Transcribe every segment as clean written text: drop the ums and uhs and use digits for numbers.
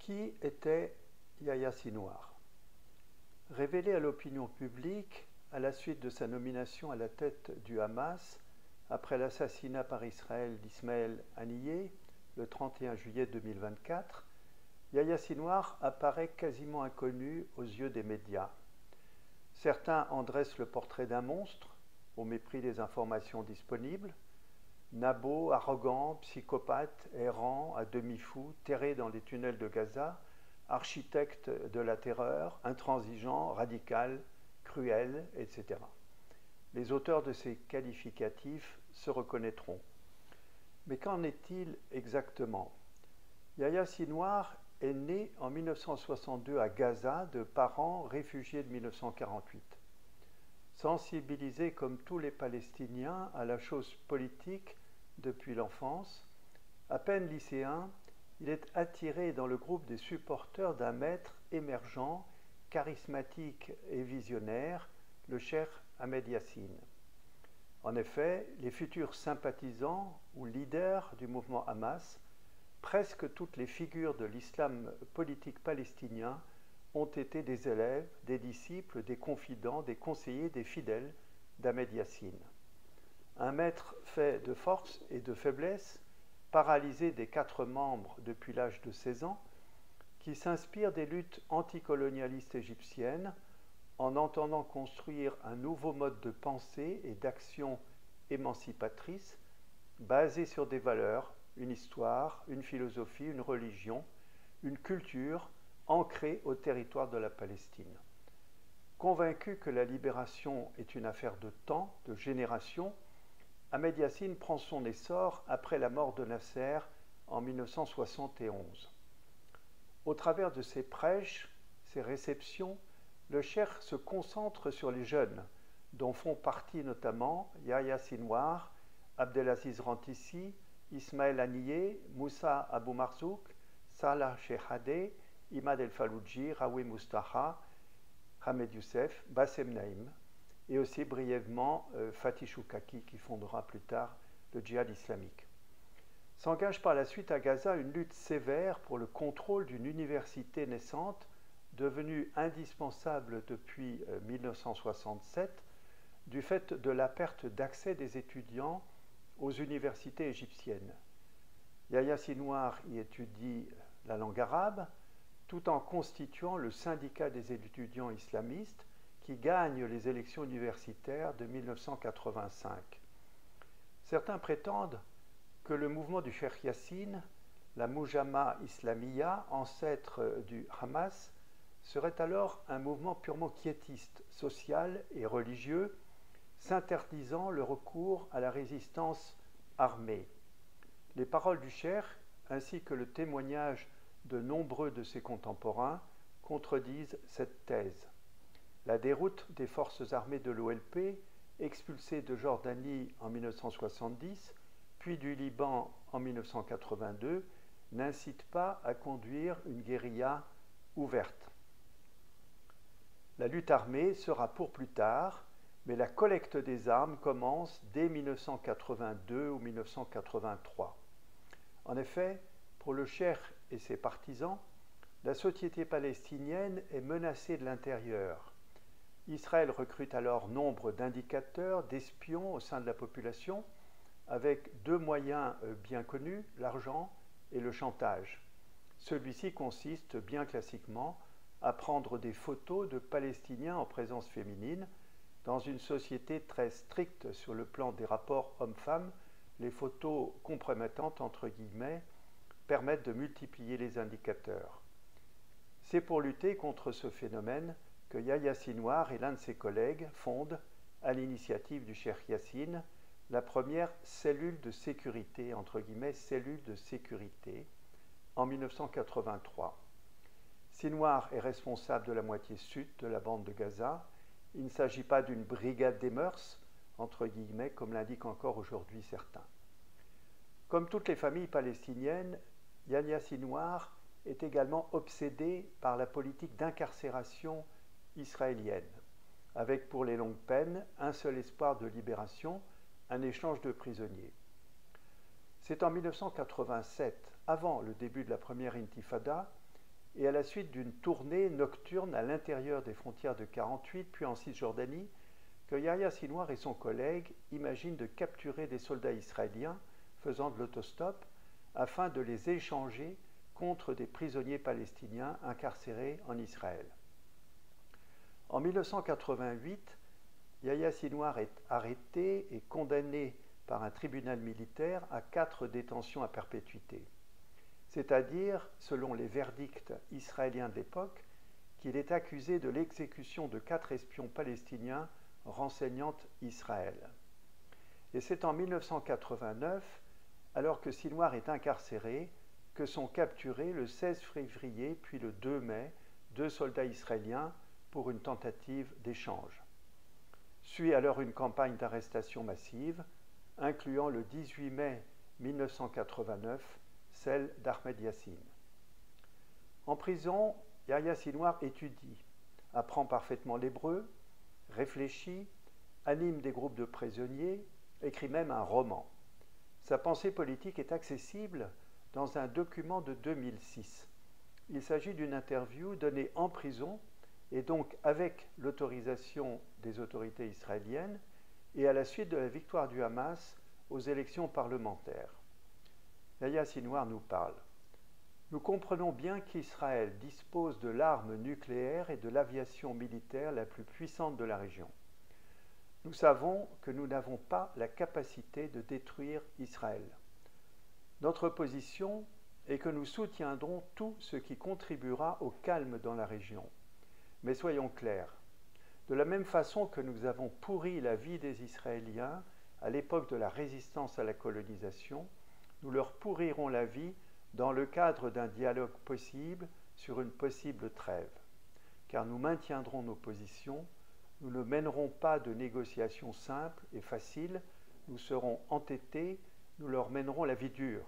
Qui était Yahya Sinwar? Révélé à l'opinion publique à la suite de sa nomination à la tête du Hamas après l'assassinat par Israël d'Ismaël Haniyeh le 31 juillet 2024, Yahya Sinwar apparaît quasiment inconnu aux yeux des médias. Certains en dressent le portrait d'un monstre, au mépris des informations disponibles, nabo, arrogant, psychopathe, errant, à demi-fou, terré dans les tunnels de Gaza, architecte de la terreur, intransigeant, radical, cruel, etc. Les auteurs de ces qualificatifs se reconnaîtront. Mais qu'en est-il exactement? Yahya Sinwar est né en 1962 à Gaza de parents réfugiés de 1948. Sensibilisé comme tous les Palestiniens à la chose politique depuis l'enfance, à peine lycéen, il est attiré dans le groupe des supporters d'un maître émergent, charismatique et visionnaire, le cheikh Ahmed Yassine. En effet, les futurs sympathisants ou leaders du mouvement Hamas, presque toutes les figures de l'islam politique palestinien ont été des élèves, des disciples, des confidents, des conseillers, des fidèles d'Ahmed Yassine. Un maître fait de force et de faiblesse, paralysé des 4 membres depuis l'âge de 16 ans, qui s'inspire des luttes anticolonialistes égyptiennes en entendant construire un nouveau mode de pensée et d'action émancipatrice basé sur des valeurs, une histoire, une philosophie, une religion, une culture ancrée au territoire de la Palestine. Convaincu que la libération est une affaire de temps, de génération, Ahmed Yassine prend son essor après la mort de Nasser en 1971. Au travers de ses prêches, ses réceptions, le cheikh se concentre sur les jeunes, dont font partie notamment Yahya Sinwar, Abdelaziz Rantissi, Ismaël Haniyeh, Moussa Abou Marzouk, Salah Shehadeh, Imad El Faloudji, Rawi Mustafa, Hamed Youssef, Bassem Naïm, et aussi brièvement Fatih Choukaki qui fondera plus tard le djihad islamique. S'engage par la suite à Gaza une lutte sévère pour le contrôle d'une université naissante devenue indispensable depuis 1967 du fait de la perte d'accès des étudiants aux universités égyptiennes. Yahya Sinwar y étudie la langue arabe tout en constituant le syndicat des étudiants islamistes qui gagne les élections universitaires de 1985. Certains prétendent que le mouvement du cheikh Yassine, la Mujama Islamiyya, ancêtre du Hamas, serait alors un mouvement purement quiétiste, social et religieux, s'interdisant le recours à la résistance armée. Les paroles du cheikh, ainsi que le témoignage de nombreux de ses contemporains, contredisent cette thèse. La déroute des forces armées de l'OLP, expulsées de Jordanie en 1970, puis du Liban en 1982, n'incite pas à conduire une guérilla ouverte. La lutte armée sera pour plus tard, mais la collecte des armes commence dès 1982 ou 1983. En effet, pour le cheikh et ses partisans, la société palestinienne est menacée de l'intérieur. Israël recrute alors nombre d'indicateurs, d'espions au sein de la population, avec 2 moyens bien connus, l'argent et le chantage. Celui-ci consiste, bien classiquement, à prendre des photos de Palestiniens en présence féminine. Dans une société très stricte sur le plan des rapports hommes-femmes, les photos compromettantes, entre guillemets, permettent de multiplier les indicateurs. C'est pour lutter contre ce phénomène que Yahya Sinwar et l'un de ses collègues fondent, à l'initiative du cheikh Yassine, la première cellule de sécurité, entre guillemets, cellule de sécurité, en 1983. Sinwar est responsable de la moitié sud de la bande de Gaza. Il ne s'agit pas d'une brigade des mœurs, entre guillemets, comme l'indiquent encore aujourd'hui certains. Comme toutes les familles palestiniennes, Yahya Sinwar est également obsédé par la politique d'incarcération israélienne, avec pour les longues peines un seul espoir de libération, un échange de prisonniers. C'est en 1987, avant le début de la première intifada, et à la suite d'une tournée nocturne à l'intérieur des frontières de 1948, puis en Cisjordanie, que Yahya Sinwar et son collègue imaginent de capturer des soldats israéliens faisant de l'autostop afin de les échanger contre des prisonniers palestiniens incarcérés en Israël. En 1988, Yahya Sinwar est arrêté et condamné par un tribunal militaire à 4 détentions à perpétuité, c'est-à-dire, selon les verdicts israéliens de l'époque, qu'il est accusé de l'exécution de 4 espions palestiniens renseignant Israël. Et c'est en 1989, alors que Sinwar est incarcéré, que sont capturés le 16 février puis le 2 mai 2 soldats israéliens pour une tentative d'échange. Suit alors une campagne d'arrestation massive, incluant le 18 mai 1989 celle d'Ahmed Yassine. En prison, Yahya Sinwar étudie, apprend parfaitement l'hébreu, réfléchit, anime des groupes de prisonniers, écrit même un roman. Sa pensée politique est accessible dans un document de 2006. Il s'agit d'une interview donnée en prison et donc avec l'autorisation des autorités israéliennes et à la suite de la victoire du Hamas aux élections parlementaires. Yahya Sinwar nous parle. Nous comprenons bien qu'Israël dispose de l'arme nucléaire et de l'aviation militaire la plus puissante de la région. Nous savons que nous n'avons pas la capacité de détruire Israël. Notre position est que nous soutiendrons tout ce qui contribuera au calme dans la région. Mais soyons clairs, de la même façon que nous avons pourri la vie des Israéliens à l'époque de la résistance à la colonisation, nous leur pourrirons la vie dans le cadre d'un dialogue possible sur une possible trêve. Car nous maintiendrons nos positions, nous ne mènerons pas de négociations simples et faciles, nous serons entêtés, nous leur mènerons la vie dure.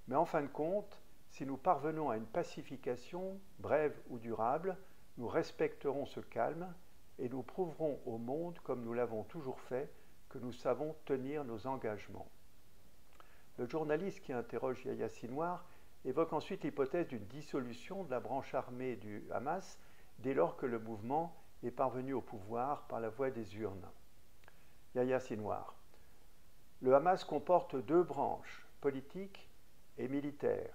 Mais en fin de compte, si nous parvenons à une pacification, brève ou durable, nous respecterons ce calme et nous prouverons au monde, comme nous l'avons toujours fait, que nous savons tenir nos engagements. Le journaliste qui interroge Yahya Sinwar évoque ensuite l'hypothèse d'une dissolution de la branche armée du Hamas dès lors que le mouvement est parvenu au pouvoir par la voie des urnes. Yahya Sinwar. Le Hamas comporte 2 branches, politique et militaire.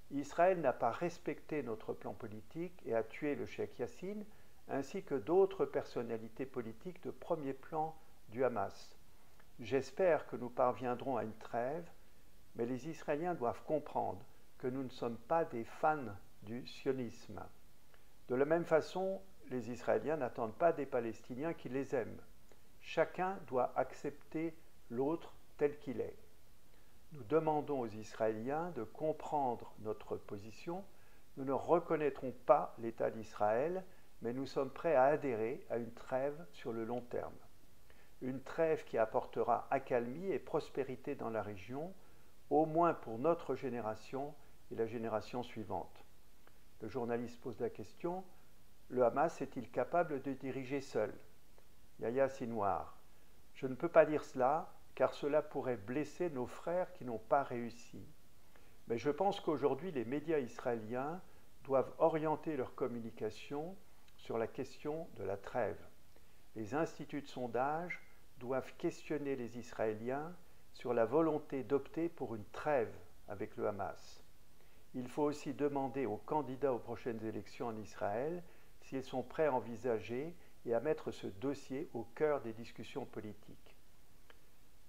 Israël n'a pas respecté notre plan politique et a tué le cheikh Yassine, ainsi que d'autres personnalités politiques de premier plan du Hamas. J'espère que nous parviendrons à une trêve, mais les Israéliens doivent comprendre que nous ne sommes pas des fans du sionisme. De la même façon, les Israéliens n'attendent pas des Palestiniens qui les aiment. Chacun doit accepter l'autre tel qu'il est. Nous demandons aux Israéliens de comprendre notre position. Nous ne reconnaîtrons pas l'État d'Israël, mais nous sommes prêts à adhérer à une trêve sur le long terme. Une trêve qui apportera accalmie et prospérité dans la région, au moins pour notre génération et la génération suivante. Le journaliste pose la question, le Hamas est-il capable de diriger seul? Yahya Sinwar. Je ne peux pas dire cela, car cela pourrait blesser nos frères qui n'ont pas réussi. Mais je pense qu'aujourd'hui, les médias israéliens doivent orienter leur communication sur la question de la trêve. Les instituts de sondage doivent questionner les Israéliens sur la volonté d'opter pour une trêve avec le Hamas. Il faut aussi demander aux candidats aux prochaines élections en Israël s'ils sont prêts à envisager et à mettre ce dossier au cœur des discussions politiques.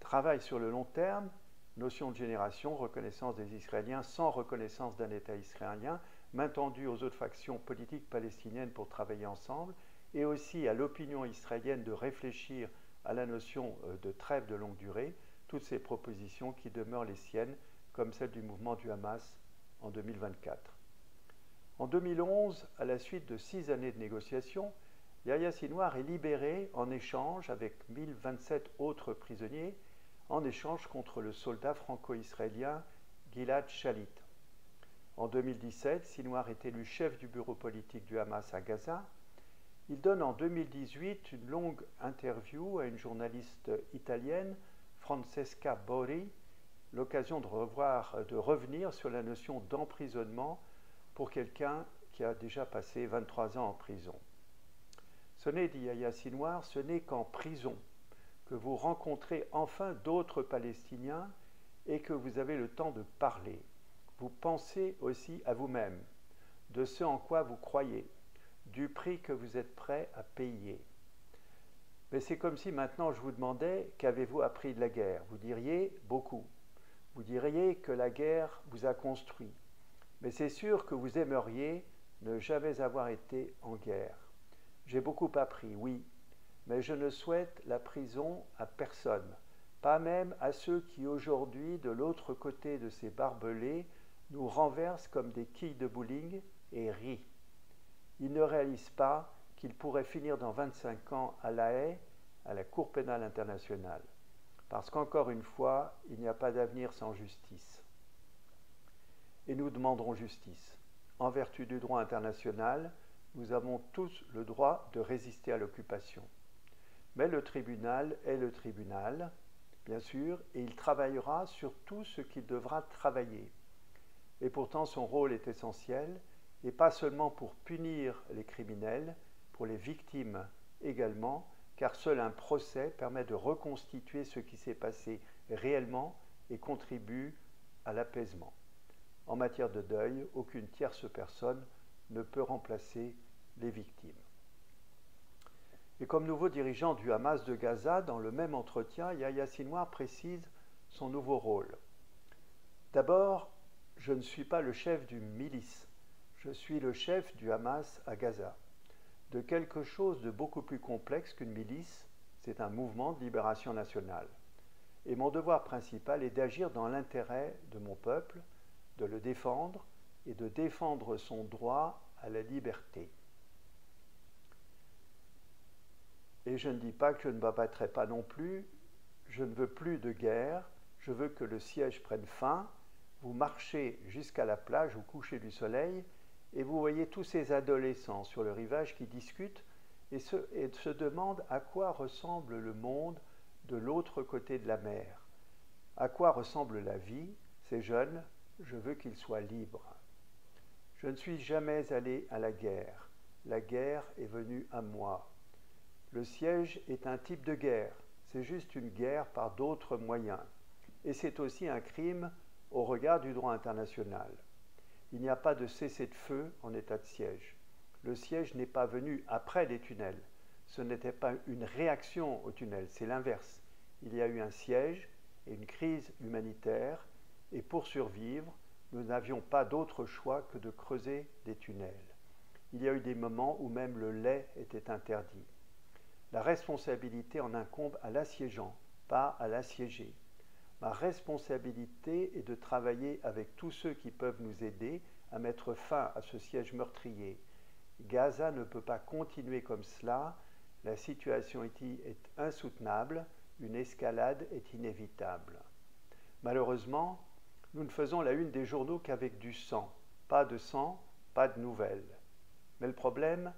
Travail sur le long terme, notion de génération, reconnaissance des Israéliens sans reconnaissance d'un État israélien, main tendue aux autres factions politiques palestiniennes pour travailler ensemble, et aussi à l'opinion israélienne de réfléchir à la notion de trêve de longue durée, toutes ces propositions qui demeurent les siennes, comme celle du mouvement du Hamas en 2024. En 2011, à la suite de 6 années de négociations, Yahya Sinwar est libéré en échange avec 1027 autres prisonniers, en échange contre le soldat franco-israélien Gilad Shalit. En 2017, Sinwar est élu chef du bureau politique du Hamas à Gaza. Il donne en 2018 une longue interview à une journaliste italienne, Francesca Bori, l'occasion de revenir sur la notion d'emprisonnement pour quelqu'un qui a déjà passé 23 ans en prison. Ce n'est, dit Yahya Sinwar, ce n'est qu'en prison que vous rencontrez enfin d'autres Palestiniens et que vous avez le temps de parler. Vous pensez aussi à vous-même, de ce en quoi vous croyez, du prix que vous êtes prêt à payer. Mais c'est comme si maintenant je vous demandais qu'avez-vous appris de la guerre. Vous diriez beaucoup. Vous diriez que la guerre vous a construit. Mais c'est sûr que vous aimeriez ne jamais avoir été en guerre. J'ai beaucoup appris, oui, mais je ne souhaite la prison à personne, pas même à ceux qui aujourd'hui, de l'autre côté de ces barbelés, nous renversent comme des quilles de bowling et rient. Ils ne réalisent pas qu'ils pourraient finir dans 25 ans à La Haye, à la Cour pénale internationale. Parce qu'encore une fois, il n'y a pas d'avenir sans justice. Et nous demanderons justice. En vertu du droit international, nous avons tous le droit de résister à l'occupation. Mais le tribunal est le tribunal, bien sûr, et il travaillera sur tout ce qu'il devra travailler. Et pourtant, son rôle est essentiel, et pas seulement pour punir les criminels, pour les victimes également, car seul un procès permet de reconstituer ce qui s'est passé réellement et contribue à l'apaisement. En matière de deuil, aucune tierce personne ne peut remplacer les victimes. Et comme nouveau dirigeant du Hamas de Gaza, dans le même entretien, Yahya Sinwar précise son nouveau rôle. D'abord, je ne suis pas le chef d'une milice, je suis le chef du Hamas à Gaza. De quelque chose de beaucoup plus complexe qu'une milice, c'est un mouvement de libération nationale. Et mon devoir principal est d'agir dans l'intérêt de mon peuple, de le défendre et de défendre son droit à la liberté. Et je ne dis pas que je ne m'abattrai pas non plus, je ne veux plus de guerre, je veux que le siège prenne fin. Vous marchez jusqu'à la plage au coucher du soleil et vous voyez tous ces adolescents sur le rivage qui discutent et se demandent à quoi ressemble le monde de l'autre côté de la mer. À quoi ressemble la vie? Ces jeunes, je veux qu'ils soient libres. Je ne suis jamais allé à la guerre. La guerre est venue à moi. Le siège est un type de guerre. C'est juste une guerre par d'autres moyens. Et c'est aussi un crime au regard du droit international. Il n'y a pas de cessez-le-feu en état de siège. Le siège n'est pas venu après les tunnels. Ce n'était pas une réaction aux tunnels, c'est l'inverse. Il y a eu un siège et une crise humanitaire, et pour survivre, nous n'avions pas d'autre choix que de creuser des tunnels. Il y a eu des moments où même le lait était interdit. La responsabilité en incombe à l'assiégeant, pas à l'assiégé. Ma responsabilité est de travailler avec tous ceux qui peuvent nous aider à mettre fin à ce siège meurtrier. Gaza ne peut pas continuer comme cela, la situation est insoutenable, une escalade est inévitable. Malheureusement, nous ne faisons la une des journaux qu'avec du sang. Pas de sang, pas de nouvelles. Mais le problème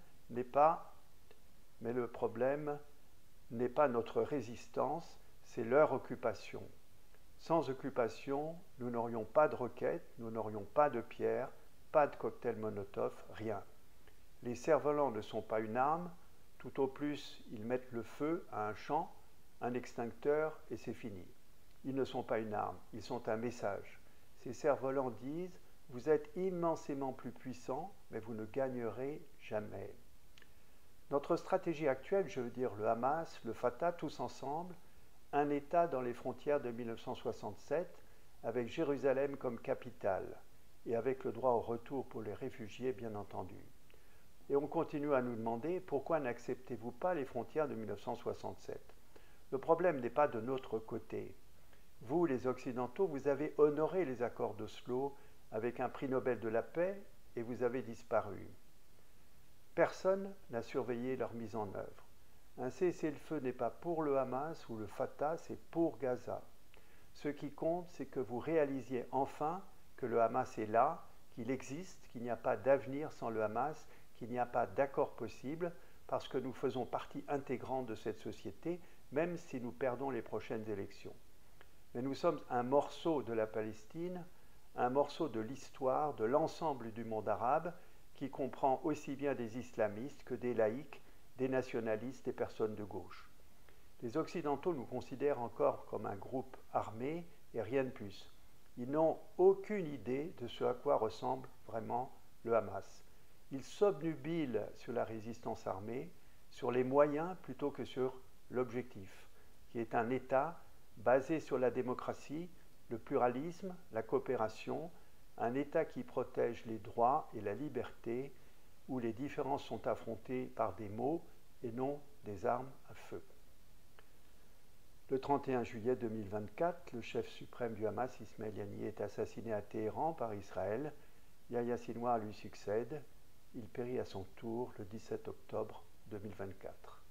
n'est pas notre résistance, c'est leur occupation. Sans occupation, nous n'aurions pas de roquettes, nous n'aurions pas de pierres, pas de cocktail Molotov, rien. Les cerfs-volants ne sont pas une arme, tout au plus ils mettent le feu à un champ, un extincteur et c'est fini. Ils ne sont pas une arme, ils sont un message. Ces cerfs-volants disent « Vous êtes immensément plus puissants, mais vous ne gagnerez jamais ». Notre stratégie actuelle, je veux dire le Hamas, le Fatah, tous ensemble, un État dans les frontières de 1967, avec Jérusalem comme capitale, et avec le droit au retour pour les réfugiés, bien entendu. Et on continue à nous demander pourquoi n'acceptez-vous pas les frontières de 1967? Le problème n'est pas de notre côté. Vous, les Occidentaux, vous avez honoré les accords d'Oslo avec un prix Nobel de la paix et vous avez disparu. Personne n'a surveillé leur mise en œuvre. Un cessez-le-feu n'est pas pour le Hamas ou le Fatah, c'est pour Gaza. Ce qui compte, c'est que vous réalisiez enfin que le Hamas est là, qu'il existe, qu'il n'y a pas d'avenir sans le Hamas, qu'il n'y a pas d'accord possible, parce que nous faisons partie intégrante de cette société, même si nous perdons les prochaines élections. Mais nous sommes un morceau de la Palestine, un morceau de l'histoire de l'ensemble du monde arabe, qui comprend aussi bien des islamistes que des laïcs, des nationalistes, des personnes de gauche. Les Occidentaux nous considèrent encore comme un groupe armé et rien de plus. Ils n'ont aucune idée de ce à quoi ressemble vraiment le Hamas. Ils s'obnubilent sur la résistance armée, sur les moyens plutôt que sur l'objectif, qui est un État basé sur la démocratie, le pluralisme, la coopération, un État qui protège les droits et la liberté, où les différences sont affrontées par des mots et non des armes à feu. Le 31 juillet 2024, le chef suprême du Hamas, Ismail Haniyeh, est assassiné à Téhéran par Israël. Yahya Sinwar lui succède. Il périt à son tour le 17 octobre 2024.